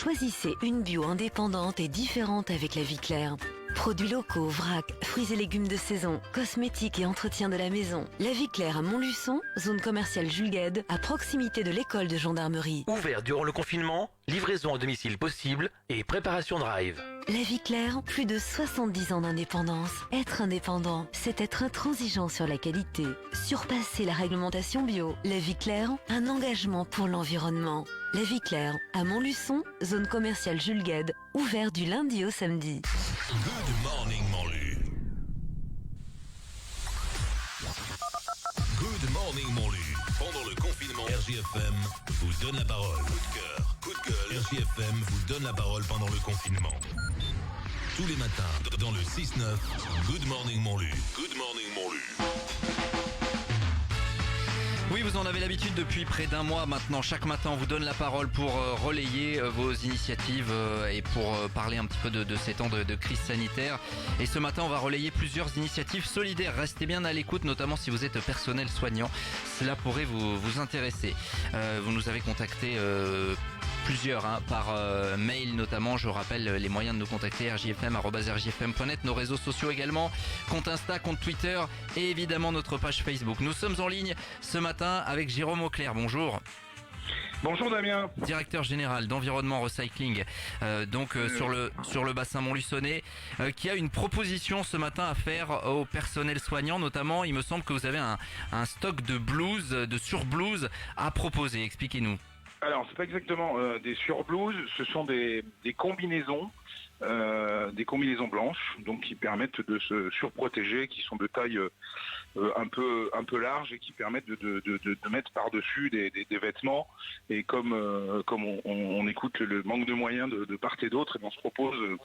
Choisissez une bio indépendante et différente avec La Vie Claire. Produits locaux, vrac, fruits et légumes de saison, cosmétiques et entretien de la maison. La Vie Claire à Montluçon, zone commerciale Jules Guesde, à proximité de l'école de gendarmerie. Ouvert durant le confinement, livraison à domicile possible et préparation drive. La Vie Claire, plus de 70 ans d'indépendance. Être indépendant, c'est être intransigeant sur la qualité. Surpasser la réglementation bio. La Vie Claire, un engagement pour l'environnement. La Vie Claire, à Montluçon, zone commerciale Jules Guesde, ouvert du lundi au samedi. Good morning, Montlu. Good morning, Montlu. Pendant le confinement, RJFM vous donne la parole. Coup de cœur, coup de gueule. RJFM vous donne la parole pendant le confinement. Tous les matins, dans le 6-9, Good morning, Montlu. Good morning, Montlu. Oui, vous en avez l'habitude depuis près d'un mois maintenant. Chaque matin, on vous donne la parole pour relayer vos initiatives et pour parler un petit peu de ces temps de crise sanitaire. Et ce matin, on va relayer plusieurs initiatives solidaires. Restez bien à l'écoute, notamment si vous êtes personnel soignant. Cela pourrait vous intéresser. Vous nous avez contacté plusieurs par mail notamment. Je rappelle les moyens de nous contacter, rjfm@rjfm.net, nos réseaux sociaux également, compte Insta, compte Twitter et évidemment notre page Facebook. Nous sommes en ligne ce matin avec Jérôme Auclair. Bonjour. Bonjour Damien. Directeur général d'Environnement Recycling, sur le bassin montluçonnais, qui a une proposition ce matin à faire au personnel soignant. Notamment, il me semble que vous avez un stock de blouses, de surblouses à proposer. Expliquez-nous. Alors, c'est pas exactement des surblouses, ce sont des combinaisons blanches, donc qui permettent de se surprotéger, qui sont de taille un peu large et qui permettent de mettre par-dessus des vêtements. Et comme on écoute le manque de moyens de part et d'autre, et on se propose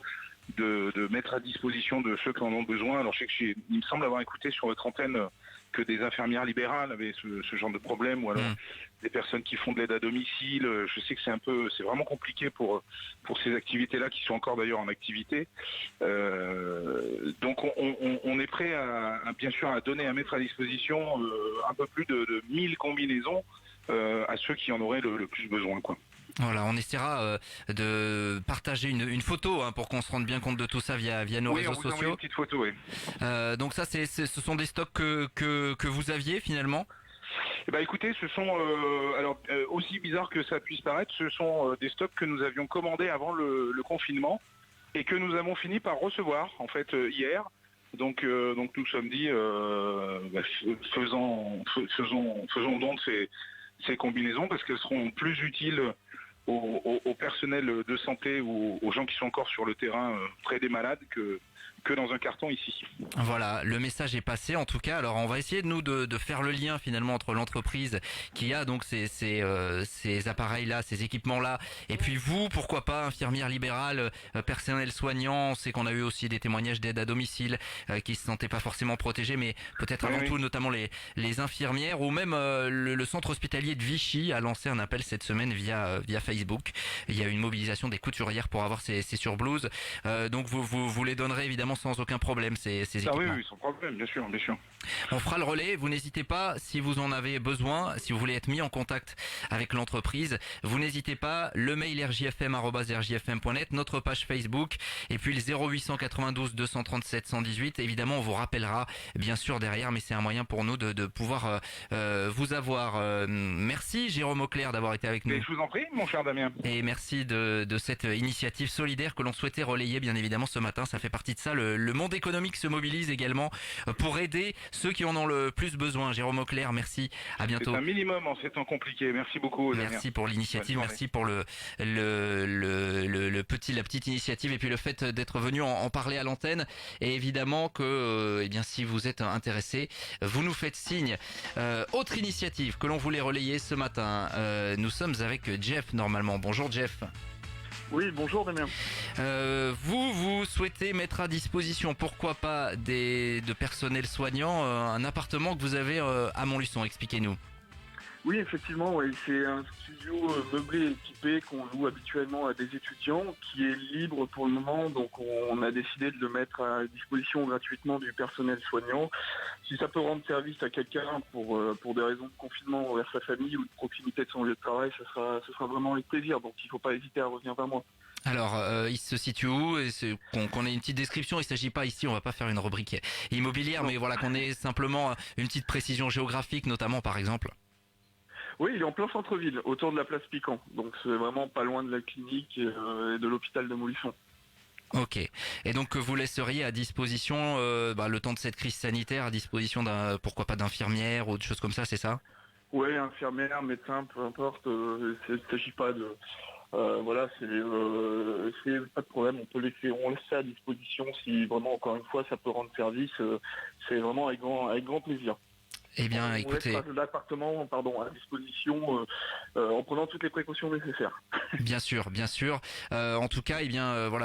de mettre à disposition de ceux qui en ont besoin. Alors, je sais que il me semble avoir écouté sur votre antenne que des infirmières libérales avaient ce genre de problème, ou alors des personnes qui font de l'aide à domicile. Je sais que c'est vraiment compliqué pour ces activités-là qui sont encore d'ailleurs en activité. Donc on est prêt à bien sûr à mettre à disposition un peu plus de 1000 combinaisons à ceux qui en auraient le plus besoin, quoi. Voilà, on essaiera de partager une photo pour qu'on se rende bien compte de tout ça via nos réseaux sociaux. Oui, on vous envoie une petite photo, oui. Donc ça, ce sont des stocks que vous aviez finalement. Eh ben, écoutez, ce sont aussi bizarre que ça puisse paraître, ce sont des stocks que nous avions commandés avant le confinement et que nous avons fini par recevoir en fait hier. Donc nous sommes dit faisons don de ces combinaisons parce qu'elles seront plus utiles au personnel de santé ou aux gens qui sont encore sur le terrain près des malades que dans un carton ici. Voilà, le message est passé en tout cas. Alors on va essayer de faire le lien finalement entre l'entreprise qui a donc ces appareils-là, ces équipements-là, et puis vous, pourquoi pas, infirmière libérale, personnel soignant. On sait qu'on a eu aussi des témoignages d'aide à domicile qui se sentaient pas forcément protégés, mais peut-être avant tout notamment les infirmières, ou même le centre hospitalier de Vichy a lancé un appel cette semaine via Facebook. Il y a une mobilisation des couturières pour avoir ces surblouses. Donc vous les donnerez évidemment sans aucun problème, ces équipements. Oui, sans problème, bien sûr. On fera le relais, vous n'hésitez pas, si vous en avez besoin, si vous voulez être mis en contact avec l'entreprise, vous n'hésitez pas, le mail rjfm@rjfm.net, notre page Facebook, et puis le 0892 237 118, évidemment on vous rappellera bien sûr derrière, mais c'est un moyen pour nous de pouvoir vous avoir. Merci Jérôme Auclair d'avoir été avec nous. Mais je vous en prie, mon cher Damien. Et merci de cette initiative solidaire que l'on souhaitait relayer bien évidemment ce matin, ça fait partie de ça. Le monde économique se mobilise également pour aider ceux qui en ont le plus besoin. Jérôme Auclair, merci. À bientôt. C'est un minimum en ces temps compliqués. Merci beaucoup. Merci pour l'initiative. Merci pour la petite initiative et puis le fait d'être venu en parler à l'antenne. Et évidemment que, si vous êtes intéressé, vous nous faites signe. Autre initiative que l'on voulait relayer ce matin. Nous sommes avec Jeff normalement. Bonjour Jeff. Oui, bonjour Damien. Vous souhaitez mettre à disposition, pourquoi pas, de personnel soignant, un appartement que vous avez à Montluçon. Expliquez-nous. Oui, effectivement, ouais, c'est un studio meublé et équipé qu'on loue habituellement à des étudiants, qui est libre pour le moment, donc on a décidé de le mettre à disposition gratuitement du personnel soignant. Si ça peut rendre service à quelqu'un pour des raisons de confinement envers sa famille ou de proximité de son lieu de travail, ce sera vraiment avec plaisir, donc il ne faut pas hésiter à revenir vers moi. Alors, il se situe où? Et qu'on ait une petite description. Il s'agit pas ici, on va pas faire une rubrique immobilière, mais voilà qu'on ait simplement une petite précision géographique, notamment par exemple. Oui, il est en plein centre-ville, autour de la place Piquant, donc c'est vraiment pas loin de la clinique et de l'hôpital de Montluçon. Ok. Et donc vous laisseriez à disposition, le temps de cette crise sanitaire, à disposition pourquoi pas d'infirmières ou de choses comme ça, c'est ça? Oui, infirmière, médecin, peu importe, il ne s'agit pas de... c'est pas de problème, on laisse ça à disposition si vraiment, encore une fois, ça peut rendre service, c'est vraiment avec grand plaisir. Eh bien, écoutez, on laisse l'appartement, à disposition en prenant toutes les précautions nécessaires. bien sûr, bien sûr. En tout cas,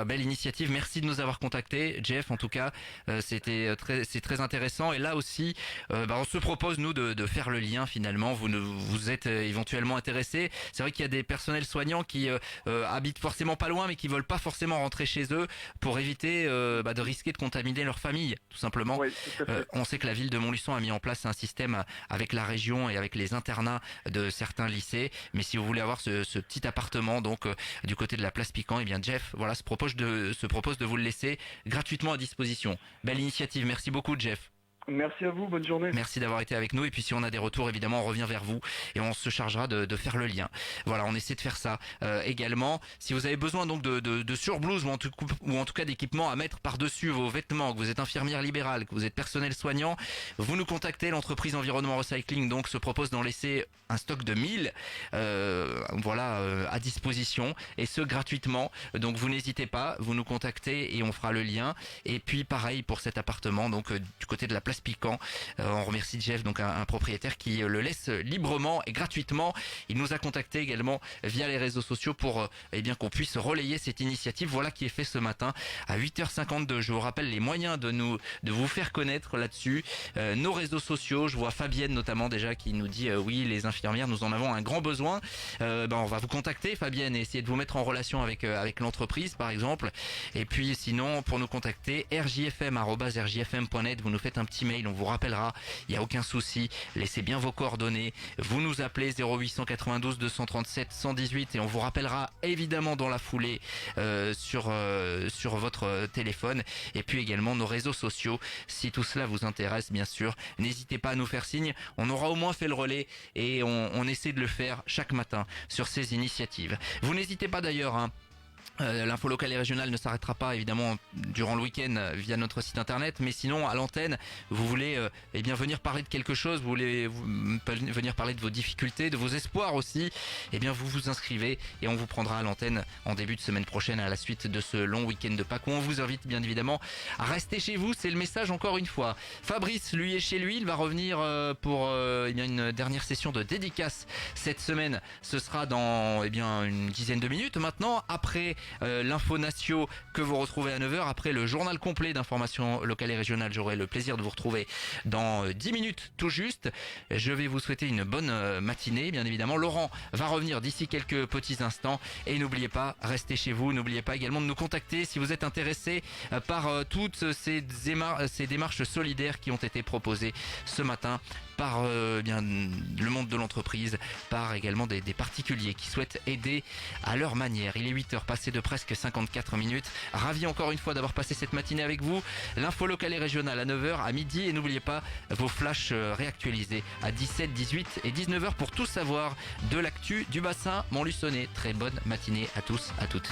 belle initiative. Merci de nous avoir contactés, Jeff. En tout cas, c'est très intéressant. Et là aussi, on se propose nous de faire le lien finalement. Vous êtes éventuellement intéressés. C'est vrai qu'il y a des personnels soignants qui habitent forcément pas loin, mais qui veulent pas forcément rentrer chez eux pour éviter de risquer de contaminer leur famille, tout simplement. Oui, tout à fait. On sait que la ville de Montluçon a mis en place un système avec la région et avec les internats de certains lycées. Mais si vous voulez avoir ce petit appartement donc du côté de la place Piquant, eh bien Jeff se propose de vous le laisser gratuitement à disposition. Belle initiative, merci beaucoup Jeff. Merci à vous, bonne journée. Merci d'avoir été avec nous et puis si on a des retours évidemment on revient vers vous et on se chargera de faire le lien. Voilà, on essaie de faire ça également. Si vous avez besoin donc de surblouses ou en tout cas d'équipements à mettre par-dessus vos vêtements, que vous êtes infirmière libérale, que vous êtes personnel soignant, vous nous contactez. L'entreprise Environnement Recycling donc se propose d'en laisser un stock de 1000 à disposition et ce gratuitement. Donc vous n'hésitez pas, vous nous contactez et on fera le lien. Et puis pareil pour cet appartement donc du côté de la place Piquant. On remercie Jeff, donc un propriétaire qui le laisse librement et gratuitement. Il nous a contacté également via les réseaux sociaux pour qu'on puisse relayer cette initiative. Voilà qui est fait ce matin à 8h52. Je vous rappelle les moyens de vous faire connaître là-dessus. Nos réseaux sociaux, je vois Fabienne notamment déjà qui nous dit oui, les infirmières, nous en avons un grand besoin. On va vous contacter Fabienne et essayer de vous mettre en relation avec l'entreprise par exemple. Et puis sinon pour nous contacter rjfm@rjfm.net, vous nous faites un petit mail, on vous rappellera, il n'y a aucun souci, laissez bien vos coordonnées, vous nous appelez 0892 237 118 et on vous rappellera évidemment dans la foulée sur votre téléphone et puis également nos réseaux sociaux, si tout cela vous intéresse bien sûr, n'hésitez pas à nous faire signe, on aura au moins fait le relais et on essaie de le faire chaque matin sur ces initiatives. Vous n'hésitez pas d'ailleurs, l'info locale et régionale ne s'arrêtera pas évidemment durant le week-end via notre site internet, mais sinon à l'antenne vous voulez venir parler de quelque chose, vous voulez venir parler de vos difficultés, de vos espoirs aussi, vous vous inscrivez et on vous prendra à l'antenne en début de semaine prochaine à la suite de ce long week-end de Pâques où on vous invite bien évidemment à rester chez vous, c'est le message encore une fois. Fabrice lui est chez lui, il va revenir pour une dernière session de dédicace cette semaine, ce sera dans une dizaine de minutes maintenant, après l'info Natio que vous retrouvez à 9h, après le journal complet d'informations locales et régionales. J'aurai le plaisir de vous retrouver dans 10 minutes tout juste. Je vais vous souhaiter une bonne matinée bien évidemment. Laurent va revenir d'ici quelques petits instants et n'oubliez pas, restez chez vous, n'oubliez pas également de nous contacter si vous êtes intéressé par toutes ces démarches solidaires qui ont été proposées ce matin par le monde de l'entreprise, par également des particuliers qui souhaitent aider à leur manière. Il est 8h passé de presque 54 minutes. Ravi encore une fois d'avoir passé cette matinée avec vous. L'info locale et régionale à 9h, à midi et n'oubliez pas vos flashs réactualisés à 17, 18 et 19h pour tout savoir de l'actu du bassin montluçonnais. Très bonne matinée à tous, à toutes.